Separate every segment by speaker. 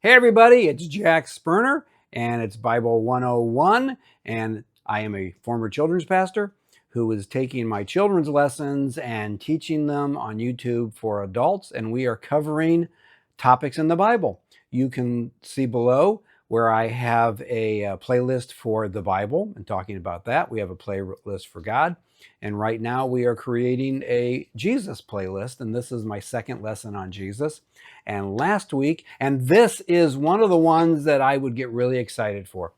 Speaker 1: Hey everybody, it's Jack Sperner and it's Bible 101, and I am a former children's pastor who is taking my children's lessons and teaching them on YouTube for adults, and we are covering topics in the Bible. You can see below where I have a playlist for the Bible and talking about that. We have a playlist for God, and right now we are creating a Jesus playlist, and this is my second lesson on Jesus. And last week, and this is one of the ones that I would get really excited for.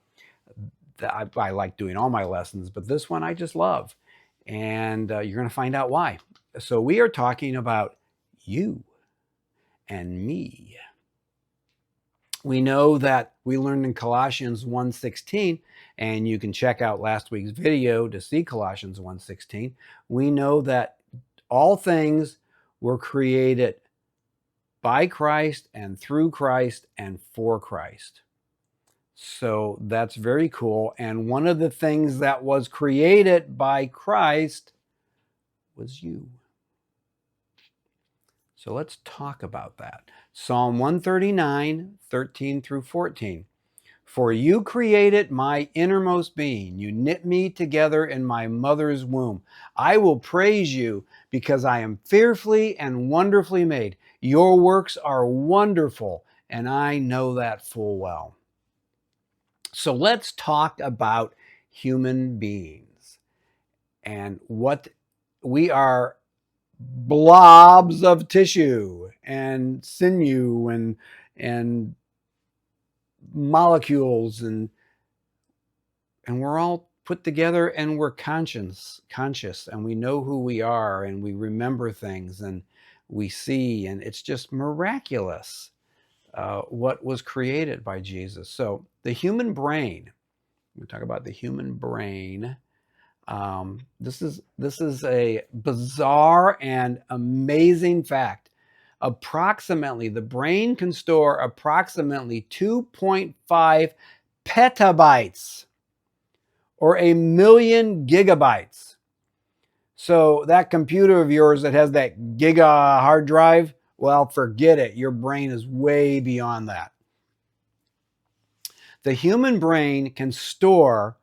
Speaker 1: I like doing all my lessons, but this one I just love. And you're going to find out why. So we are talking about you and me. We know that we learned in Colossians 1:16, and you can check out last week's video to see Colossians 1:16. We know that all things were created by Christ and through Christ and for Christ. So that's very cool. And one of the things that was created by Christ was you. So let's talk about that. Psalm 139, 13 through 14. For you created my innermost being. You knit me together in my mother's womb. I will praise you because I am fearfully and wonderfully made. Your works are wonderful, and I know that full well. So let's talk about human beings and what we are: blobs of tissue and sinew and molecules, and we're all put together, and we're conscious, and we know who we are, and we remember things, and we see, and it's just miraculous what was created by Jesus. So the human brain, we talk about the human brain. This is a bizarre and amazing fact. The brain can store approximately 2.5 petabytes or 1,000,000 gigabytes. So that computer of yours that has that giga hard drive, well, forget it. Your brain is way beyond that. The human brain can store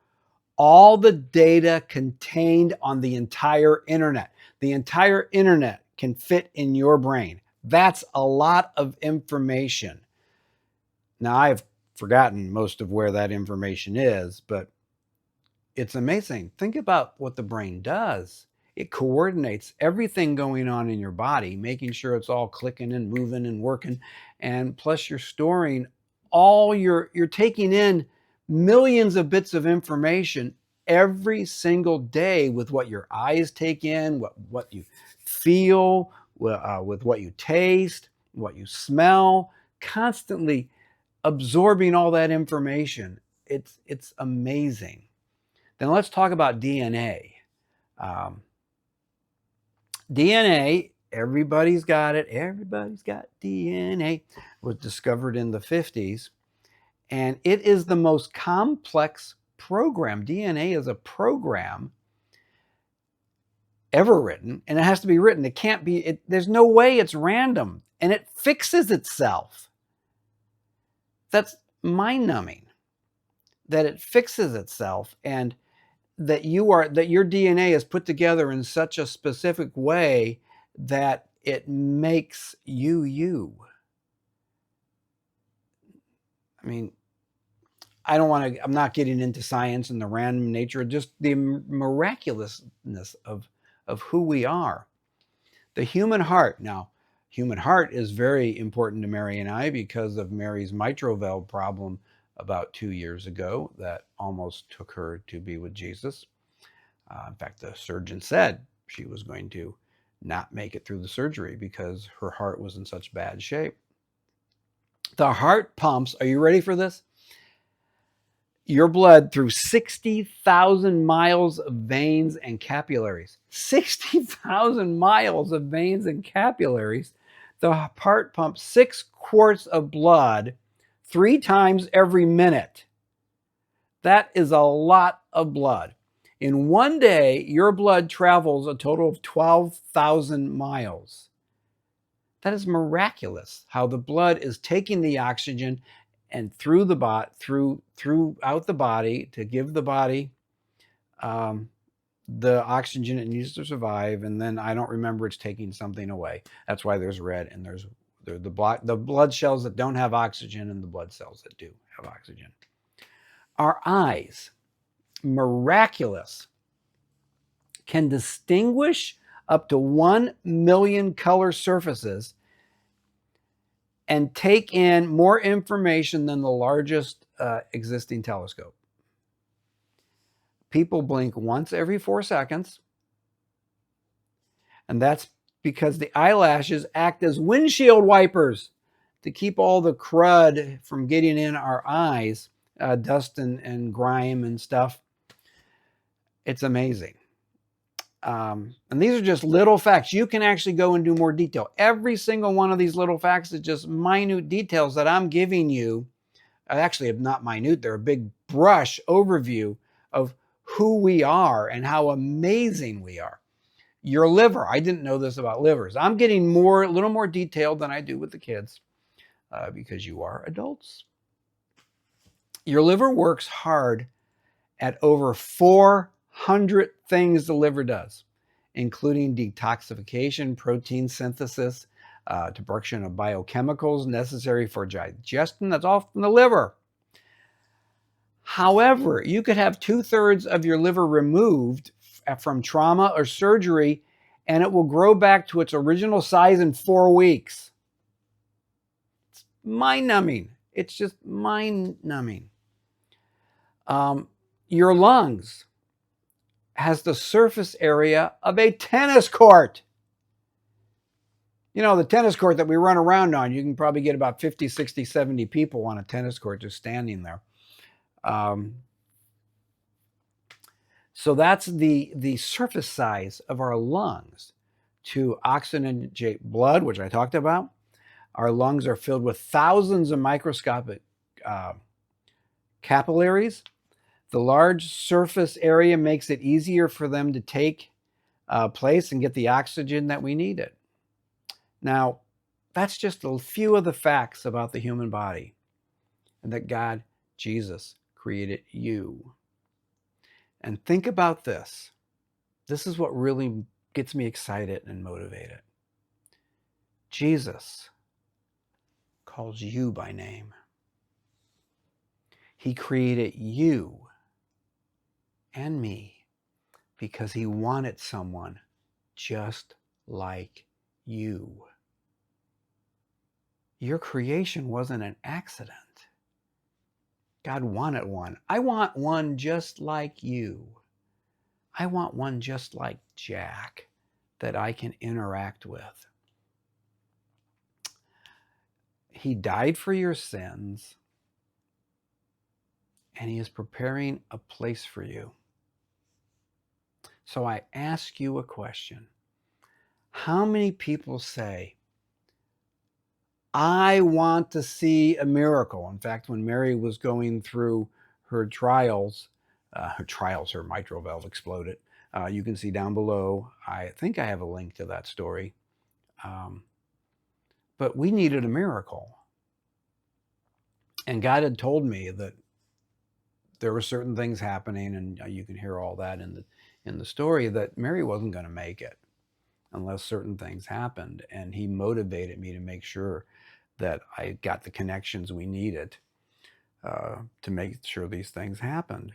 Speaker 1: all the data contained on the entire internet. The entire internet can fit in your brain. That's a lot of information. Now, I've forgotten most of where that information is, but it's amazing. Think about what the brain does. It coordinates everything going on in your body, making sure it's all clicking and moving and working. And plus you're storing you're taking in millions of bits of information every single day with what your eyes take in, what you feel, with what you taste, what you smell, constantly absorbing all that information. It's amazing. Then let's talk about DNA. DNA, everybody's got it. Everybody's got DNA. Was discovered in the 50s. And it is the most complex program. DNA is a program ever written, and it has to be written. It can't be, there's no way it's random. And it fixes itself. That's mind-numbing, that it fixes itself, and that your DNA is put together in such a specific way that it makes you. I mean, I'm not getting into science and the random nature, just the miraculousness of who we are. The human heart. Now, human heart is very important to Mary and I because of Mary's mitral valve problem about 2 years ago that almost took her to be with Jesus. In fact, the surgeon said she was going to not make it through the surgery because her heart was in such bad shape. The heart pumps, are you ready for this? Your blood through 60,000 miles of veins and capillaries. 60,000 miles of veins and capillaries. The heart pumps 6 quarts of blood 3 times every minute. That is a lot of blood. In one day, your blood travels a total of 12,000 miles. That is miraculous, how the blood is taking the oxygen and throughout the body to give the body the oxygen it needs to survive, and then I don't remember it's taking something away. That's why there's red, and there's the blood cells that don't have oxygen and the blood cells that do have oxygen. Our eyes, miraculous, can distinguish up to 1 million color surfaces and take in more information than the largest existing telescope. People blink once every 4 seconds, and that's because the eyelashes act as windshield wipers to keep all the crud from getting in our eyes, dust and grime and stuff. It's amazing. And these are just little facts. You can actually go and do more detail. Every single one of these little facts is just minute details that I'm giving you. Actually, not minute. They're a big brush overview of who we are and how amazing we are. Your liver. I didn't know this about livers. I'm getting a little more detailed than I do with the kids because you are adults. Your liver works hard at over 400 things the liver does, including detoxification, protein synthesis, to production of biochemicals necessary for digestion. That's all from the liver. However, you could have 2/3 of your liver removed from trauma or surgery, and it will grow back to its original size in 4 weeks. It's mind-numbing. It's just mind-numbing. Your lungs has the surface area of a tennis court. You know, the tennis court that we run around on, you can probably get about 50, 60, 70 people on a tennis court just standing there. So that's the surface size of our lungs. To oxygenate blood, which I talked about, our lungs are filled with thousands of microscopic capillaries. The large surface area makes it easier for them to take place and get the oxygen that we needed. Now, that's just a few of the facts about the human body, and that God, Jesus, created you. And think about this. This is what really gets me excited and motivated. Jesus calls you by name. He created you and me because he wanted someone just like you. Your creation wasn't an accident. God wanted one. I want one just like you. I want one just like Jack that I can interact with. He died for your sins, and he is preparing a place for you. So I ask you a question. How many people say, I want to see a miracle? In fact, when Mary was going through her trials, her mitral valve exploded. You can see down below. I think I have a link to that story. But we needed a miracle. And God had told me that there were certain things happening, and you can hear all that in the story, that Mary wasn't going to make it unless certain things happened. And he motivated me to make sure that I got the connections we needed to make sure these things happened.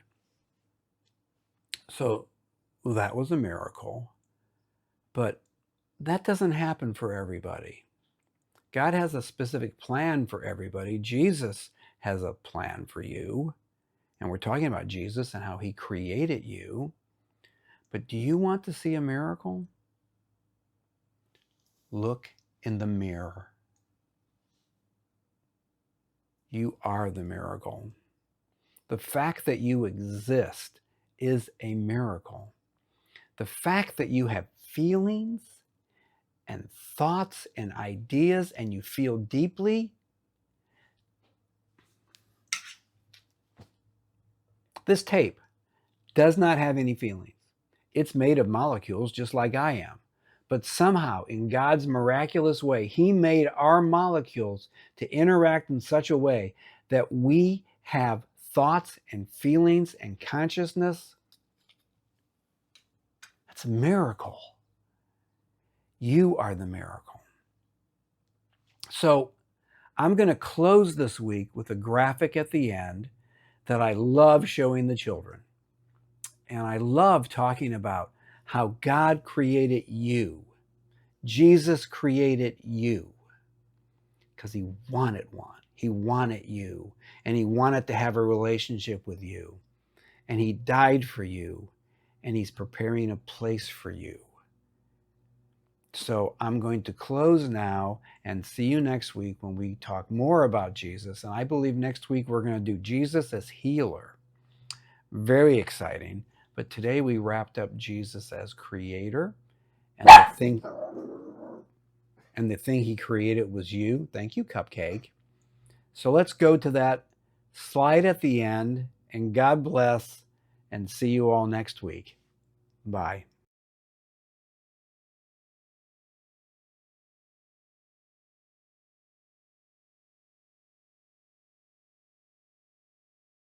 Speaker 1: So that was a miracle. But that doesn't happen for everybody. God has a specific plan for everybody. Jesus has a plan for you. And we're talking about Jesus and how he created you. But do you want to see a miracle? Look in the mirror. You are the miracle. The fact that you exist is a miracle. The fact that you have feelings and thoughts and ideas and you feel deeply, this tape does not have any feelings. It's made of molecules just like I am. But somehow, in God's miraculous way, He made our molecules to interact in such a way that we have thoughts and feelings and consciousness. That's a miracle. You are the miracle. So I'm going to close this week with a graphic at the end that I love showing the children. And I love talking about how God created you. Jesus created you because He wanted one. He wanted you, and He wanted to have a relationship with you. And He died for you, and He's preparing a place for you. So I'm going to close now and see you next week when we talk more about Jesus. And I believe next week we're going to do Jesus as healer. Very exciting. But today we wrapped up Jesus as creator. And the thing He created was you. Thank you, Cupcake. So let's go to that slide at the end. And God bless, and see you all next week. Bye.